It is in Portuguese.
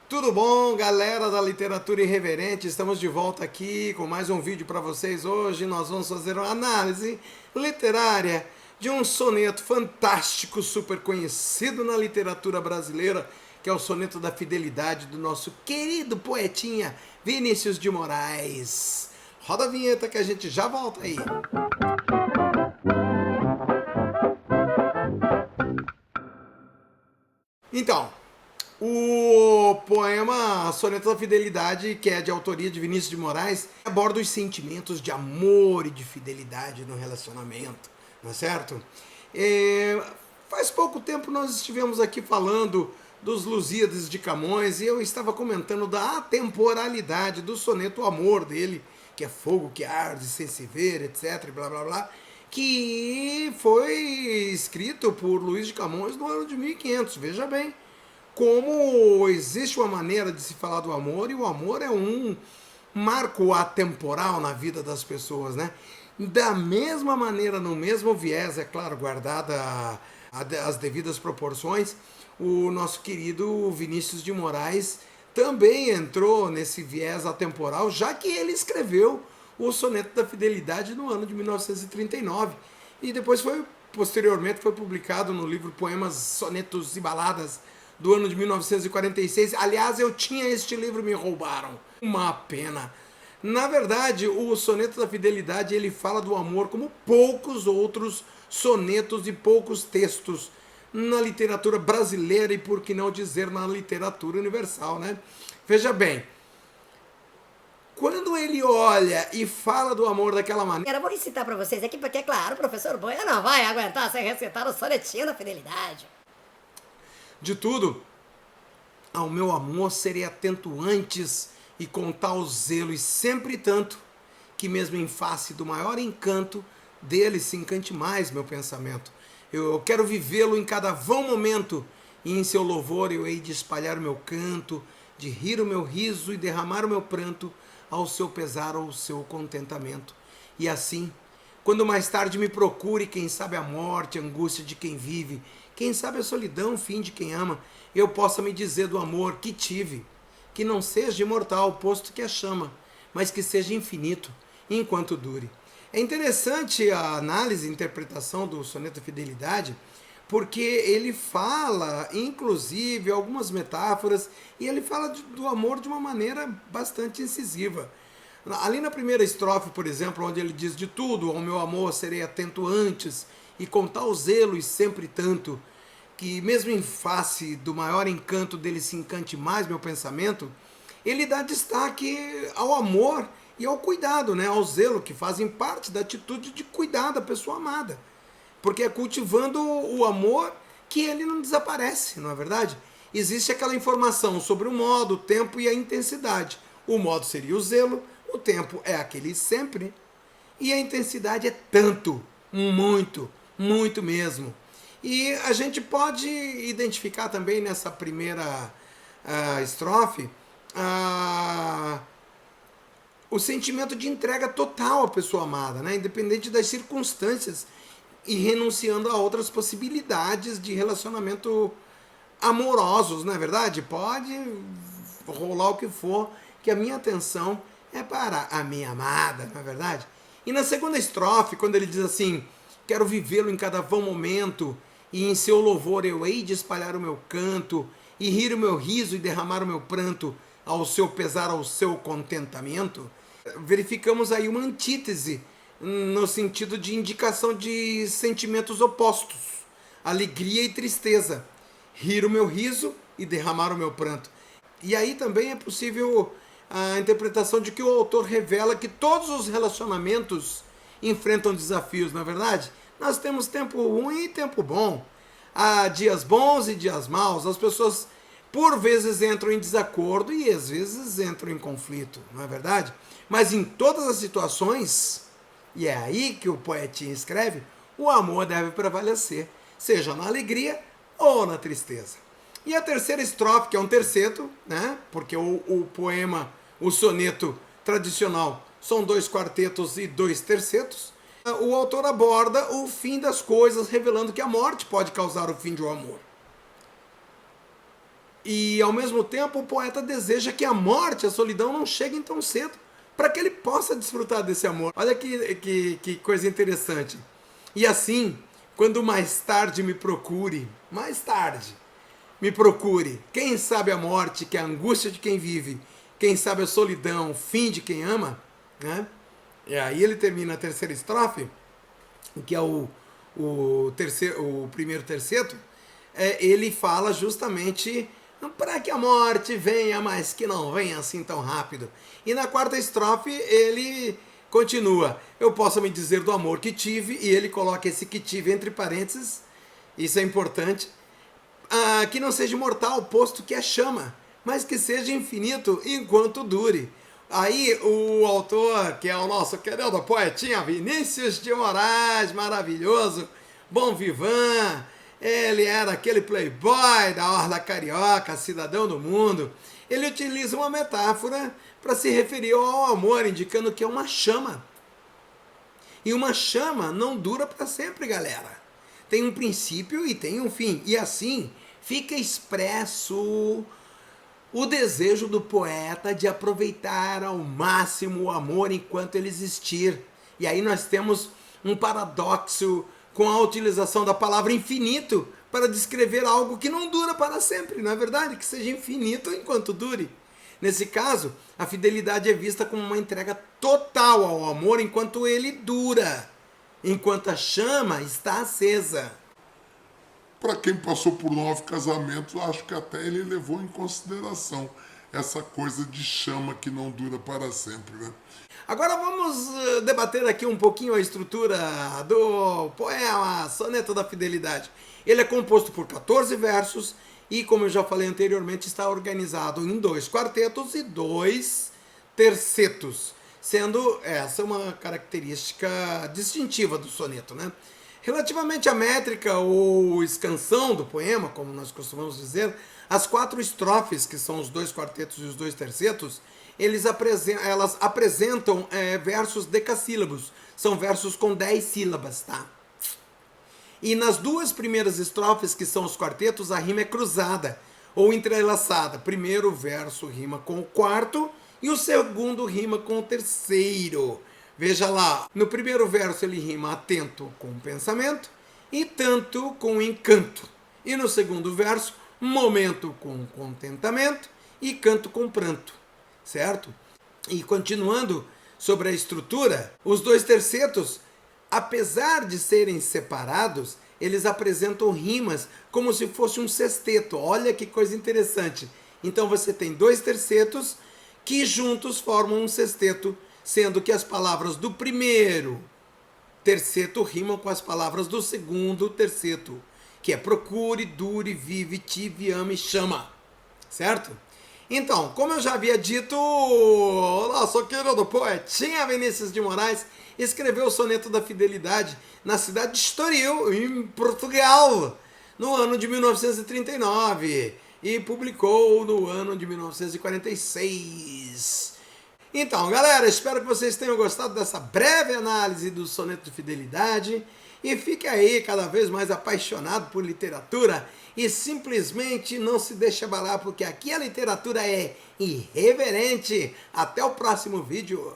Tudo bom, galera da Literatura Irreverente? Estamos de volta aqui com mais um vídeo para vocês. Hoje nós vamos fazer uma análise literária de um soneto fantástico, super conhecido na literatura brasileira, que é o Soneto da Fidelidade do nosso querido poetinha Vinícius de Moraes. Roda a vinheta que a gente já volta aí. Então, o poema Soneto da Fidelidade, que é de autoria de Vinícius de Moraes, aborda os sentimentos de amor e de fidelidade no relacionamento, não é certo? Faz pouco tempo nós estivemos aqui falando dos Lusíadas de Camões e eu estava comentando da atemporalidade do soneto Amor dele, que é fogo que arde sem se ver, etc, blá blá blá, que foi escrito por Luís de Camões no ano de 1500, veja bem como existe uma maneira de se falar do amor, e o amor é um marco atemporal na vida das pessoas, né? Da mesma maneira, no mesmo viés, é claro, guardada as devidas proporções, o nosso querido Vinícius de Moraes também entrou nesse viés atemporal, já que ele escreveu o Soneto da Fidelidade no ano de 1939, e depois posteriormente foi publicado no livro Poemas, Sonetos e Baladas, do ano de 1946. Aliás, eu tinha este livro, me roubaram. Uma pena. Na verdade, o Soneto da Fidelidade, ele fala do amor como poucos outros sonetos e poucos textos na literatura brasileira e, por que não dizer, na literatura universal, né? Veja bem, quando ele olha e fala do amor daquela maneira... Eu vou recitar pra vocês aqui, porque, claro, o professor Boia não vai aguentar sem recitar o sonetinho da fidelidade. De tudo, ao meu amor serei atento antes e com tal zelo e sempre tanto, que mesmo em face do maior encanto, dele se encante mais meu pensamento. Eu quero vivê-lo em cada vão momento, e em seu louvor eu hei de espalhar o meu canto, de rir o meu riso e derramar o meu pranto, ao seu pesar ou seu contentamento. E assim, quando mais tarde me procure, quem sabe a morte, a angústia de quem vive, quem sabe a solidão, fim de quem ama, eu possa me dizer do amor que tive, que não seja imortal, posto que é chama, mas que seja infinito, enquanto dure. É interessante a análise e interpretação do Soneto da Fidelidade, porque ele fala, inclusive, algumas metáforas, e ele fala do amor de uma maneira bastante incisiva. Ali na primeira estrofe, por exemplo, onde ele diz: de tudo, ao meu amor serei atento antes, e com tal zelo e sempre tanto, que mesmo em face do maior encanto dele se encante mais meu pensamento, ele dá destaque ao amor e ao cuidado, né? Ao zelo, que fazem parte da atitude de cuidar da pessoa amada. Porque é cultivando o amor que ele não desaparece, não é verdade? Existe aquela informação sobre o modo, o tempo e a intensidade. O modo seria o zelo, o tempo é aquele sempre, e a intensidade é tanto, muito, muito mesmo. E a gente pode identificar também nessa primeira estrofe o sentimento de entrega total à pessoa amada, né? Independente das circunstâncias, e renunciando a outras possibilidades de relacionamento amorosos, não é verdade? Pode rolar o que for, que a minha atenção é para a minha amada, não é verdade? E na segunda estrofe, quando ele diz assim: quero vivê-lo em cada vão momento, e em seu louvor eu hei de espalhar o meu canto, e rir o meu riso e derramar o meu pranto, ao seu pesar, ao seu contentamento, verificamos aí uma antítese, no sentido de indicação de sentimentos opostos, alegria e tristeza, rir o meu riso e derramar o meu pranto. E aí também é possível a interpretação de que o autor revela que todos os relacionamentos enfrentam desafios, não é verdade? Nós temos tempo ruim e tempo bom. Há dias bons e dias maus. As pessoas por vezes entram em desacordo e às vezes entram em conflito, não é verdade? Mas em todas as situações, e é aí que o poetinha escreve, o amor deve prevalecer, seja na alegria ou na tristeza. E a terceira estrofe, que é um terceto, né? Porque o poema, o soneto tradicional, são 2 quartetos e 2 tercetos. O autor aborda o fim das coisas, revelando que a morte pode causar o fim de um amor. E ao mesmo tempo o poeta deseja que a morte, a solidão não cheguem tão cedo, para que ele possa desfrutar desse amor. Olha que coisa interessante. E assim, quando mais tarde me procure, quem sabe a morte, que é a angústia de quem vive, quem sabe a solidão, o fim de quem ama, né? E aí ele termina a terceira estrofe, que é o primeiro terceto, ele fala justamente para que a morte venha, mas que não venha assim tão rápido. E na quarta estrofe ele continua: eu posso me dizer do amor que tive, e ele coloca esse que tive entre parênteses, isso é importante, que não seja mortal, posto que é chama, mas que seja infinito enquanto dure. Aí o autor, que é o nosso querido poetinha Vinícius de Moraes, maravilhoso, bom vivan, ele era aquele playboy da Orla Carioca, cidadão do mundo. Ele utiliza uma metáfora para se referir ao amor, indicando que é uma chama. E uma chama não dura para sempre, galera. Tem um princípio e tem um fim. E assim fica expresso o desejo do poeta de aproveitar ao máximo o amor enquanto ele existir. E aí nós temos um paradoxo com a utilização da palavra infinito para descrever algo que não dura para sempre, não é verdade? Que seja infinito enquanto dure. Nesse caso, a fidelidade é vista como uma entrega total ao amor enquanto ele dura, enquanto a chama está acesa. Para quem passou por 9 casamentos, acho que até ele levou em consideração essa coisa de chama que não dura para sempre, né? Agora vamos debater aqui um pouquinho a estrutura do poema Soneto da Fidelidade. Ele é composto por 14 versos e, como eu já falei anteriormente, está organizado em 2 quartetos e 2 tercetos, sendo essa uma característica distintiva do soneto, né? Relativamente à métrica ou escansão do poema, como nós costumamos dizer, as 4 estrofes, que são os 2 quartetos e os 2 tercetos, elas apresentam versos decassílabos, são versos com 10 sílabas, tá? E nas 2 primeiras estrofes, que são os quartetos, a rima é cruzada ou entrelaçada. Primeiro verso rima com o quarto e o segundo rima com o terceiro. Veja lá, no primeiro verso ele rima atento com pensamento e tanto com encanto. E no segundo verso, momento com contentamento e canto com pranto, certo? E continuando sobre a estrutura, os 2 tercetos, apesar de serem separados, eles apresentam rimas como se fosse um sexteto. Olha que coisa interessante. Então você tem 2 tercetos que juntos formam um sexteto, sendo que as palavras do primeiro terceto rimam com as palavras do segundo terceto, que é procure, dure, vive, tive, ame, chama, certo? Então, como eu já havia dito, o nosso querido poetinha Vinícius de Moraes escreveu o Soneto da Fidelidade na cidade de Estoril, em Portugal, no ano de 1939 e publicou no ano de 1946. Então, galera, espero que vocês tenham gostado dessa breve análise do Soneto de Fidelidade e fique aí cada vez mais apaixonado por literatura e simplesmente não se deixe abalar, porque aqui a literatura é irreverente. Até o próximo vídeo.